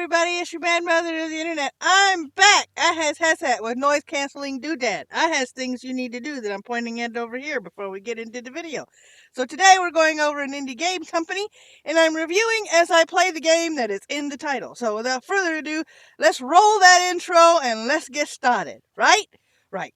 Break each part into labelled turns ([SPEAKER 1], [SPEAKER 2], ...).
[SPEAKER 1] everybody, it's your bad mother of the internet. I'm back. I has with noise canceling doodad. I has things you need to do that I'm pointing at over here before we get into the video. So today we're going over an indie game company, and I'm reviewing as I play the game that is in the title. So without further ado, let's roll that intro and let's get started. Right? Right.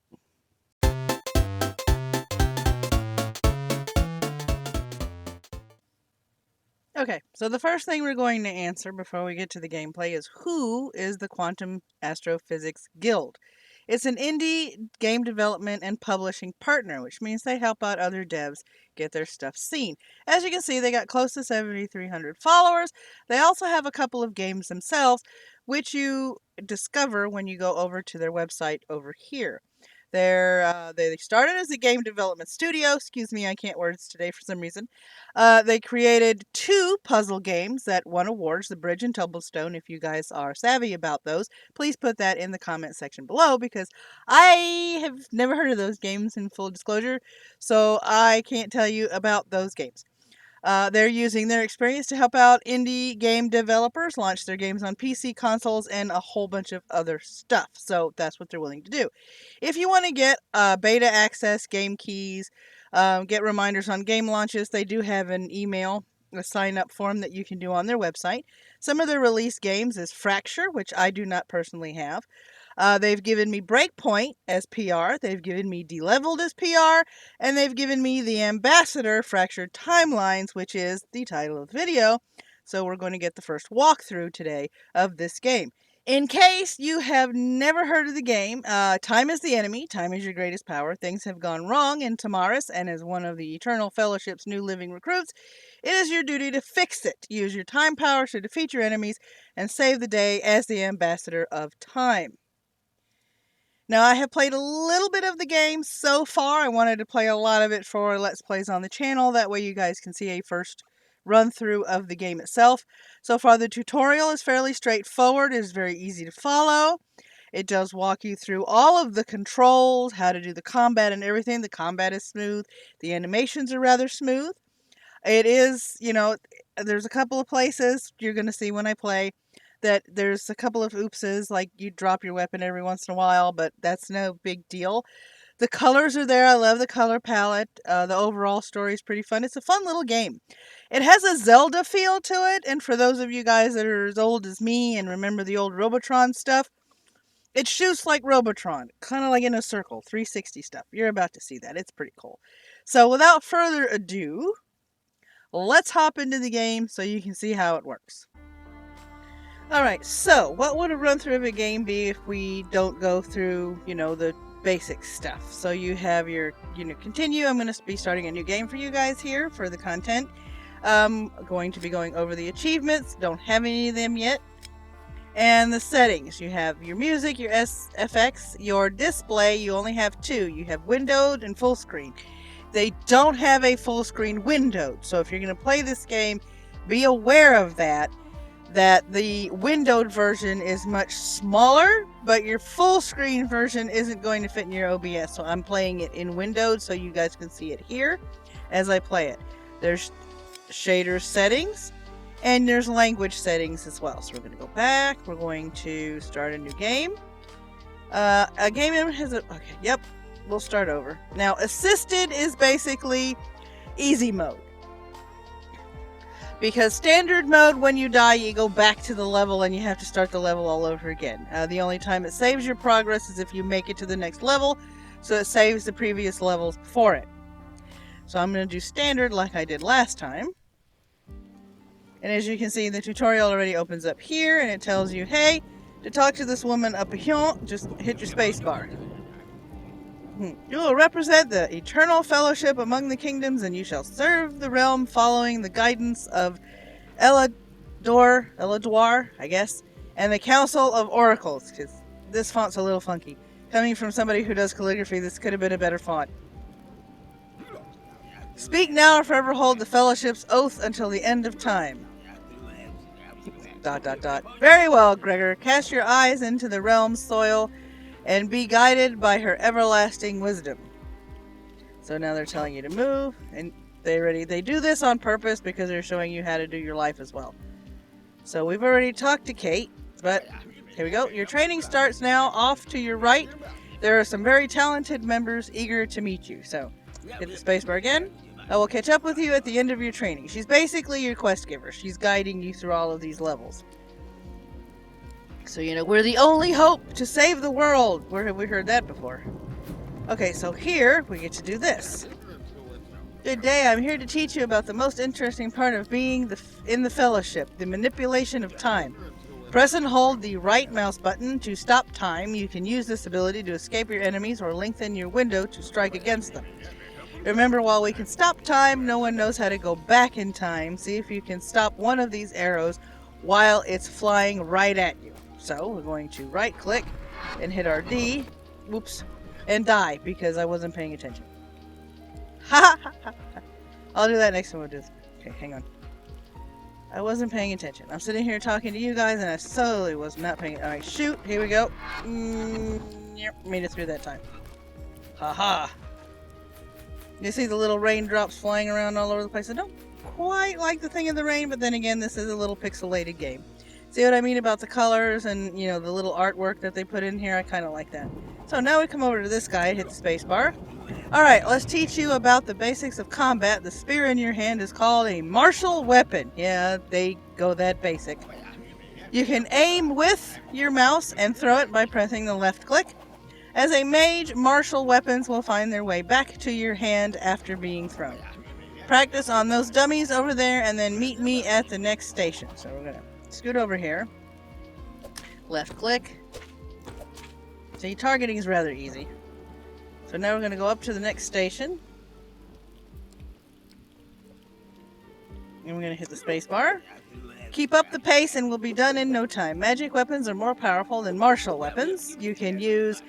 [SPEAKER 1] Okay, so the first thing we're going to answer before we get to the gameplay is who is the Quantum Astrophysics Guild? It's an indie game development and publishing partner, which means they help out other devs get their stuff seen. As you can see, they got close to 7,300 followers. They also have a couple of games themselves, which you discover when you go over to their website over here. They started as a game development studio. Excuse me, I can't words today for some reason. They created 2 puzzle games that won awards, The Bridge and Tumblestone. If you guys are savvy about those, please put that in the comment section below because I have never heard of those games in full disclosure, so I can't tell you about those games. They're using their experience to help out indie game developers launch their games on PC, consoles, and a whole bunch of other stuff. So that's what they're willing to do. If you want to get beta access, game keys, get reminders on game launches, they do have an email, a sign-up form that you can do on their website. Some of their released games is Fracture, which I do not personally have. They've given me Breakpoint as PR, they've given me Deleveled as PR, and they've given me the Ambassador Fractured Timelines, which is the title of the video. So we're going to get the first walkthrough today of this game. In case you have never heard of the game, time is the enemy, time is your greatest power. Things have gone wrong in Tamaris, and as one of the Eternal Fellowship's new living recruits, it is your duty to fix it. Use your time power to defeat your enemies and save the day as the Ambassador of Time. Now, I have played a little bit of the game so far. I wanted to play a lot of it for Let's Plays on the channel. That way you guys can see a first run through of the game itself. So far, the tutorial is fairly straightforward. It is very easy to follow. It does walk you through all of the controls, how to do the combat and everything. The combat is smooth. The animations are rather smooth. It is, there's a couple of places you're going to see when I play that there's a couple of oopses, like you drop your weapon every once in a while, but that's no big deal. The colors are there. I love the color palette. The overall story is pretty fun. It's a fun little game. It has a Zelda feel to it, and for those of you guys that are as old as me and remember the old Robotron stuff, it shoots like Robotron, kind of like in a circle, 360 stuff. You're about to see that. It's pretty cool. So without further ado, let's hop into the game so you can see how it works. Alright, so what would a run through of a game be if we don't go through, the basic stuff? So you have your, continue. I'm going to be starting a new game for you guys here for the content. I'm going to be going over the achievements. Don't have any of them yet. And the settings. You have your music, your SFX, your display. You only have 2. You have windowed and full screen. They don't have a full screen windowed. So if you're going to play this game, be aware of that the windowed version is much smaller, but your full screen version isn't going to fit in your OBS. So I'm playing it in windowed so you guys can see it here as I play it. There's shader settings and there's language settings as well. So we're going to go back. We're going to start a new game. A game has a... Okay, yep. We'll start over. Now, assisted is basically easy mode. Because standard mode, when you die, you go back to the level and you have to start the level all over again. The only time it saves your progress is if you make it to the next level, so it saves the previous levels before it. So I'm going to do standard like I did last time. And as you can see, the tutorial already opens up here and it tells you, hey, to talk to this woman up here, just hit your space bar. You will represent the eternal fellowship among the kingdoms, and you shall serve the realm following the guidance of Elador, I guess, and the Council of Oracles, because this font's a little funky. Coming from somebody who does calligraphy, this could have been a better font. Speak now or forever hold the fellowship's oath until the end of time. ... Very well, Gregor. Cast your eyes into the realm's soil and be guided by her everlasting wisdom. So now they're telling you to move, and they do this on purpose because they're showing you how to do your life as well. So we've already talked to Kate, but here we go. Your training starts now. Off to your right, there are some very talented members eager to meet you. So hit the spacebar again. I will catch up with you at the end of your training. She's basically your quest giver. She's guiding you through all of these levels. So, we're the only hope to save the world. Where have we heard that before? Okay, so here we get to do this. Good day, I'm here to teach you about the most interesting part of being in the Fellowship, the manipulation of time. Press and hold the right mouse button to stop time. You can use this ability to escape your enemies or lengthen your window to strike against them. Remember, while we can stop time, no one knows how to go back in time. See if you can stop one of these arrows while it's flying right at you. So we're going to right click and hit our D, whoops, and die because I wasn't paying attention. Ha ha ha ha. I'll do that next time we'll do this. Okay, hang on. I wasn't paying attention. I'm sitting here talking to you guys and I totally was not paying. Alright, shoot. Here we go. Yep, made it through that time. Ha. You see the little raindrops flying around all over the place. I don't quite like the thing in the rain, but then again, this is a little pixelated game. See what I mean about the colors and, the little artwork that they put in here? I kind of like that. So now we come over to this guy, hit the space bar. Alright, let's teach you about the basics of combat. The spear in your hand is called a martial weapon. Yeah, they go that basic. You can aim with your mouse and throw it by pressing the left click. As a mage, martial weapons will find their way back to your hand after being thrown. Practice on those dummies over there and then meet me at the next station. So we're going to scoot over here. Left click. See, targeting is rather easy. So now we're going to go up to the next station. And we're going to hit the space bar. Keep up the pace and we'll be done in no time. Magic weapons are more powerful than martial weapons. You can use...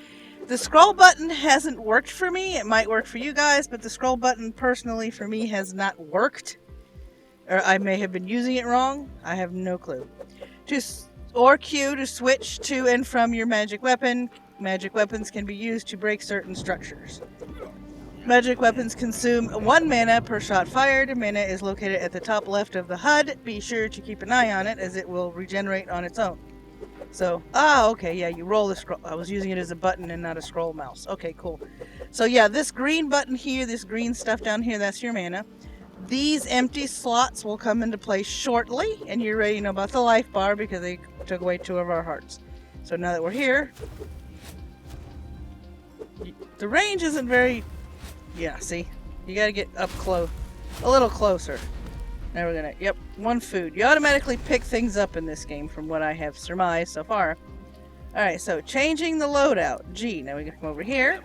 [SPEAKER 1] The scroll button hasn't worked for me. It might work for you guys, but the scroll button personally for me has not worked. Or I may have been using it wrong. I have no clue. Or Q to switch to and from your magic weapon. Magic weapons can be used to break certain structures. Magic weapons consume 1 mana per shot fired. Mana is located at the top left of the HUD. Be sure to keep an eye on it as it will regenerate on its own. So, okay, yeah, you roll the scroll. I was using it as a button and not a scroll mouse. Okay, cool. So yeah, this green button here, this green stuff down here, that's your mana. These empty slots will come into play shortly, and you're ready to know about the life bar because they took away 2 of our hearts. So now that we're here, the range isn't very... Yeah, see? You gotta get up close. A little closer. Now we're gonna... Yep, 1 food. You automatically pick things up in this game from what I have surmised so far. Alright, so changing the loadout. G. Now we can come over here.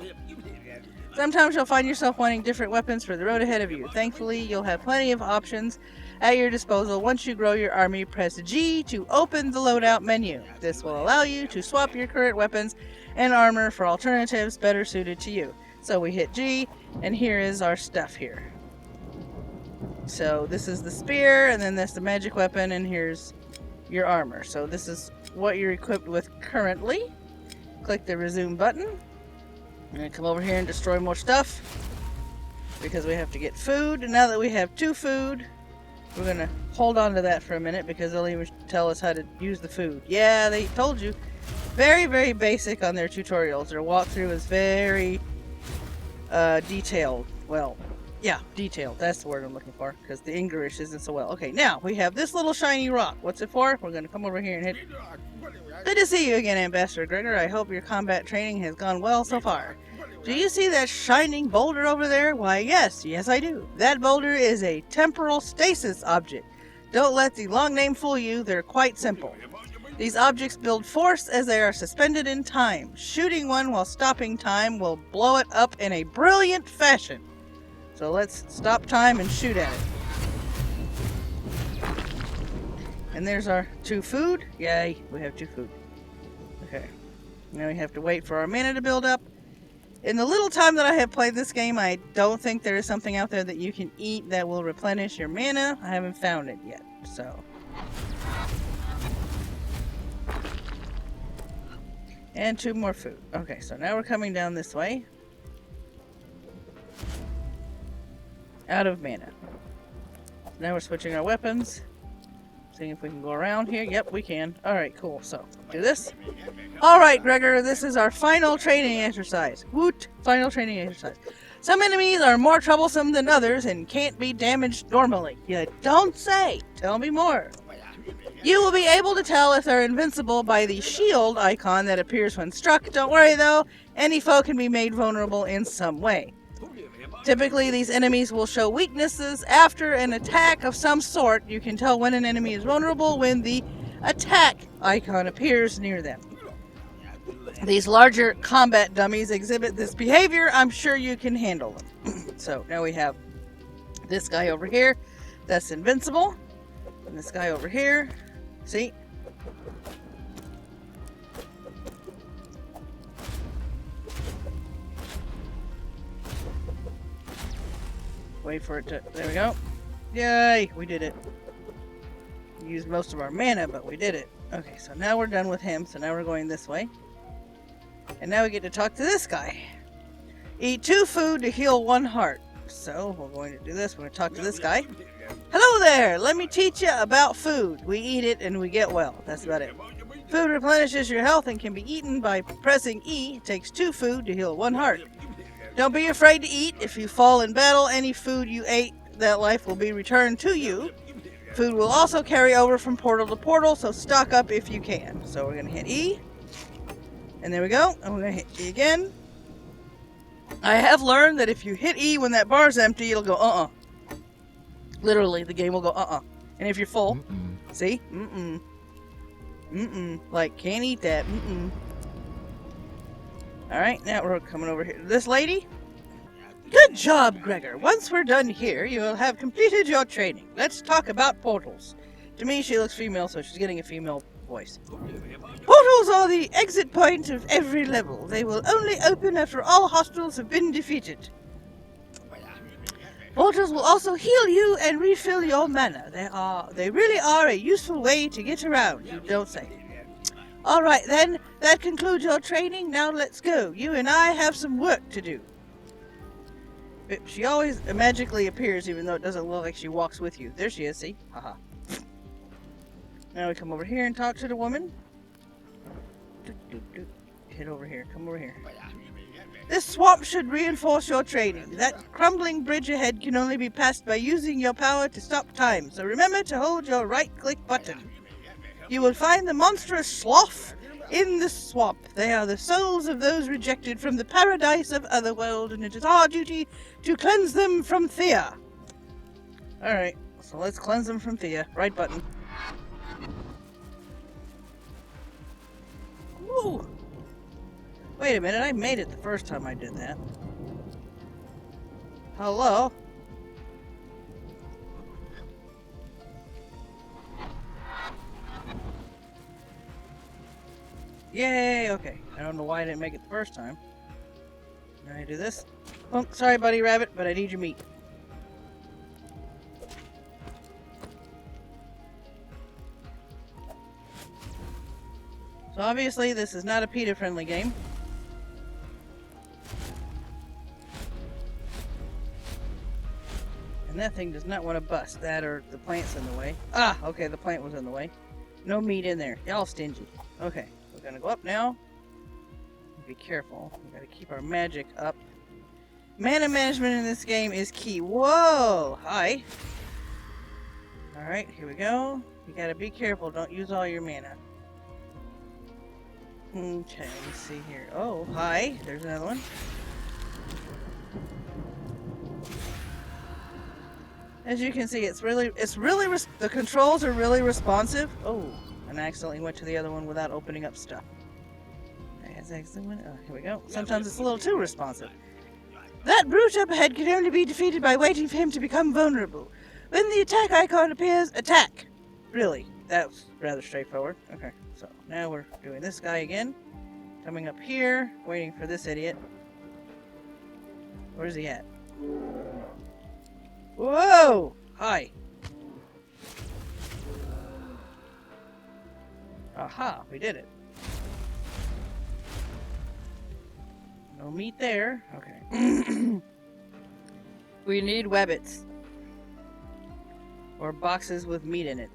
[SPEAKER 1] Sometimes you'll find yourself wanting different weapons for the road ahead of you. Thankfully, you'll have plenty of options at your disposal. Once you grow your army, press G to open the loadout menu. This will allow you to swap your current weapons and armor for alternatives better suited to you. So we hit G, and here is our stuff here. So this is the spear, and then that's the magic weapon, and here's your armor. So this is what you're equipped with currently. Click the resume button. I'm going to come over here and destroy more stuff because we have to get food. And now that we have 2 food, we're going to hold on to that for a minute because they'll even tell us how to use the food. Yeah, they told you. Very, very basic on their tutorials. Their walkthrough is very detailed. Well, yeah, detailed. That's the word I'm looking for because the English isn't so well. Okay, now we have this little shiny rock. What's it for? We're going to come over here and hit... Good to see you again, Ambassador Gregor. I hope your combat training has gone well so far. Do you see that shining boulder over there? Why, yes, I do. That boulder is a temporal stasis object. Don't let the long name fool you. They're quite simple. These objects build force as they are suspended in time. Shooting one while stopping time will blow it up in a brilliant fashion. So let's stop time and shoot at it. And there's our 2 food. Yay, we have 2 food. Okay. Now we have to wait for our mana to build up. In the little time that I have played this game, I don't think there is something out there that you can eat that will replenish your mana. I haven't found it yet, so... And 2 more food. Okay, so now we're coming down this way. Out of mana. Now we're switching our weapons. Seeing if we can go around here. Yep, we can. Alright, cool. So, do this. Alright, Gregor, this is our final training exercise. Woot! Final training exercise. Some enemies are more troublesome than others and can't be damaged normally. You don't say. Tell me more. You will be able to tell if they're invincible by the shield icon that appears when struck. Don't worry though, any foe can be made vulnerable in some way. Typically, these enemies will show weaknesses after an attack of some sort. You can tell when an enemy is vulnerable when the attack icon appears near them. These larger combat dummies exhibit this behavior. I'm sure you can handle them. So now we have this guy over here that's invincible. And this guy over here. See? Wait for it to... There we go. Yay! We did it. We used most of our mana, but we did it. Okay, so now we're done with him. So now we're going this way. And now we get to talk to this guy. Eat 2 food to heal 1 heart. So we're going to do this. We're going to talk to this guy. Hello there! Let me teach you about food. We eat it and we get well. That's about it. Food replenishes your health and can be eaten by pressing E. It takes 2 food to heal 1 heart. Don't be afraid to eat. If you fall in battle, any food you ate, that life will be returned to you. Food will also carry over from portal to portal, so stock up if you can. So we're going to hit E. And there we go. And we're going to hit E again. I have learned that if you hit E when that bar's empty, it'll go Literally, the game will go And if you're full, see? Like, can't eat that. Alright, now we're coming over here to this lady. Good job, Gregor. Once we're done here, you will have completed your training. Let's talk about portals. To me, she looks female, so she's getting a female voice. Portals are the exit point of every level. They will only open after all hostiles have been defeated. Portals will also heal you and refill your mana. They really are a useful way to get around, you don't say. Alright then, that concludes your training. Now let's go. You and I have some work to do. She always magically appears even though it doesn't look like she walks with you. There she is, see? Haha. Now we come over here and talk to the woman. Hit over here. Come over here. This swamp should reinforce your training. That crumbling bridge ahead can only be passed by using your power to stop time. So remember to hold your right-click button. You will find the monstrous sloth in the swamp. They are the souls of those rejected from the paradise of Otherworld, and it is our duty to cleanse them from Thea. Alright, so let's cleanse them from Thea. Right button. Ooh. Wait a minute, I made it the first time I did that. Hello? Yay, okay. I don't know why I didn't make it the first time. Now I do this. Oh, sorry buddy rabbit, but I need your meat. So obviously this is not a PETA friendly game. And that thing does not want to bust. That or the plant's in the way. Ah, okay, the plant was in the way. No meat in there. Y'all stingy. Okay. We're gonna go up now. Be careful. We gotta keep our magic up. Mana management in this game is key. Whoa! Hi. Alright, here we go. You gotta be careful. Don't use all your mana. Okay, let's see here. Oh, hi. There's another one. As you can see, the controls are really responsive. Oh. And I accidentally went to the other one without opening up stuff. Here we go. Sometimes it's a little too responsive. That brute up ahead can only be defeated by waiting for him to become vulnerable. When the attack icon appears, attack! Really, that was rather straightforward. Okay, so now we're doing this guy again. Coming up here, waiting for this idiot. Where's he at? Whoa! Hi. Aha, we did it. No meat there. Okay. We need webbits. Or boxes with meat in it.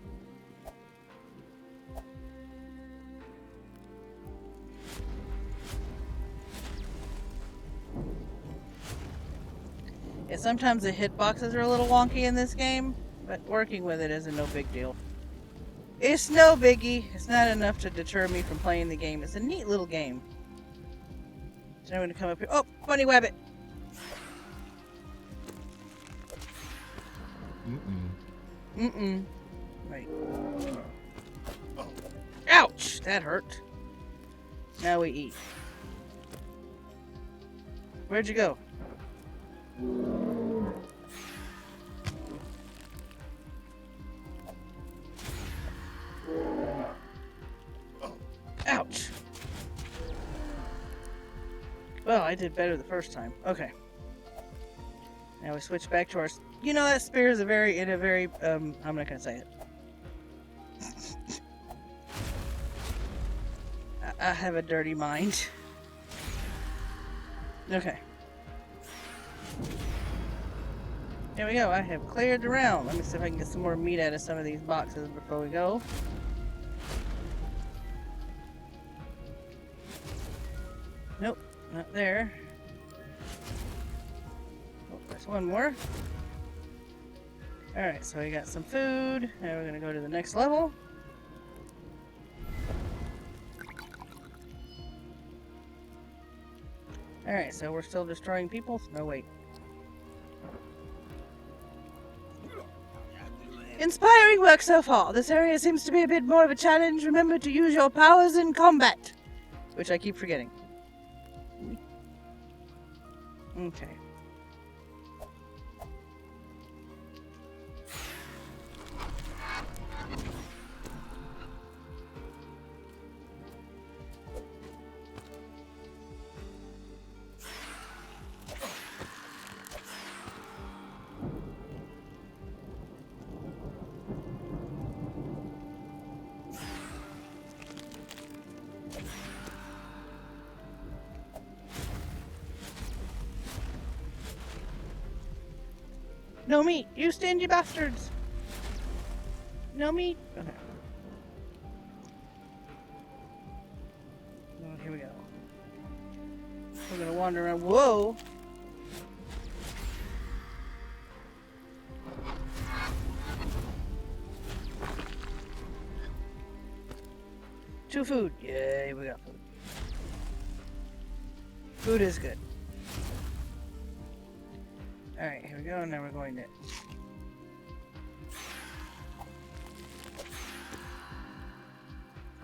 [SPEAKER 1] Yeah, sometimes the hitboxes are a little wonky in this game, but working with it isn't no big deal. It's no biggie. It's not enough to deter me from playing the game. It's a neat little game. So I'm going to come up here. Oh, bunny wabbit. Mm-mm. Right. Ouch! That hurt. Now we eat. Where'd you go? Ouch! Well, I did better the first time. Okay. Now we switch back to our... You know, that spear is I'm not gonna say it. I have a dirty mind. Okay. Here we go. I have cleared the round. Let me see if I can get some more meat out of some of these boxes before we go. Nope, not there. Oh, there's one more. Alright, so we got some food. Now we're gonna go to the next level. Alright, so we're still destroying people? No, wait. Inspiring work so far. This area seems to be a bit more of a challenge. Remember to use your powers in combat. Which I keep forgetting. Okay. No meat! You stingy bastards! No meat! Okay. Oh, here we go. We're gonna wander around. Whoa! Two food. Yay, we got food. Food is good. Alright, here we go. Now we're going to...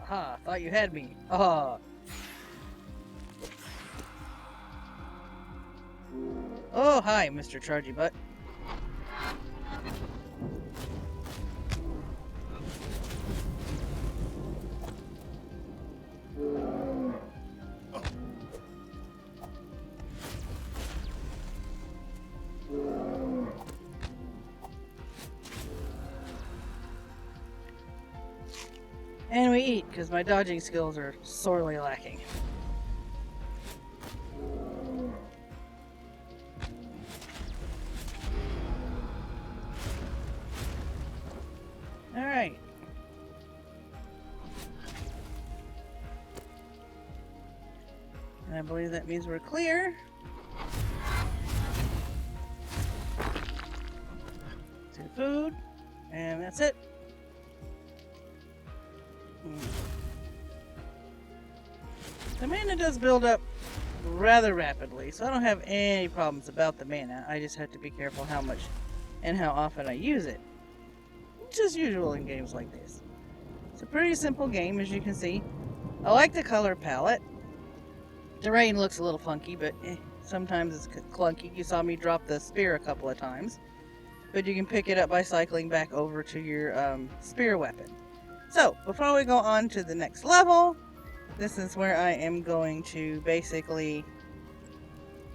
[SPEAKER 1] Aha, thought you had me. Ah. Oh, hi, Mr. Chargy Butt. And we eat, because my dodging skills are sorely lacking. Alright. And I believe that means we're clear. To food. And that's it. The mana does build up rather rapidly, so I don't have any problems about the mana. I just have to be careful how much and how often I use it. Which is usual in games like this. It's a pretty simple game, as you can see. I like the color palette. The rain looks a little funky, but sometimes it's clunky. You saw me drop the spear a couple of times. But you can pick it up by cycling back over to your spear weapon. So, before we go on to the next level, this is where I am going to basically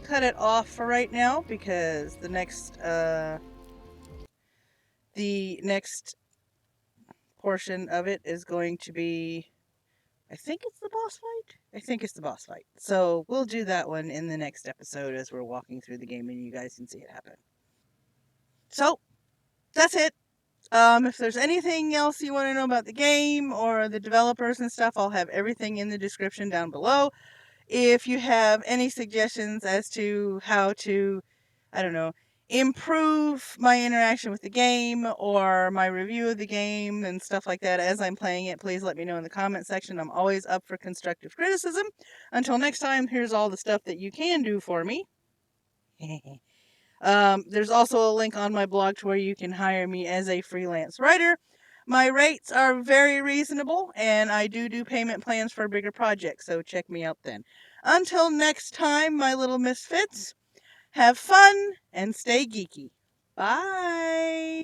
[SPEAKER 1] cut it off for right now, because the next portion of it is going to be, I think it's the boss fight? I think it's the boss fight. So, we'll do that one in the next episode as we're walking through the game and you guys can see it happen. So, that's it. If there's anything else you want to know about the game or the developers and stuff, I'll have everything in the description down below. If you have any suggestions as to how to, I don't know, improve my interaction with the game or my review of the game and stuff like that as I'm playing it, please let me know in the comment section. I'm always up for constructive criticism. Until next time, here's all the stuff that you can do for me. There's also a link on my blog to where you can hire me as a freelance writer. My rates are very reasonable, and I do payment plans for bigger projects, so check me out then. Until next time, my little misfits, have fun and stay geeky. Bye!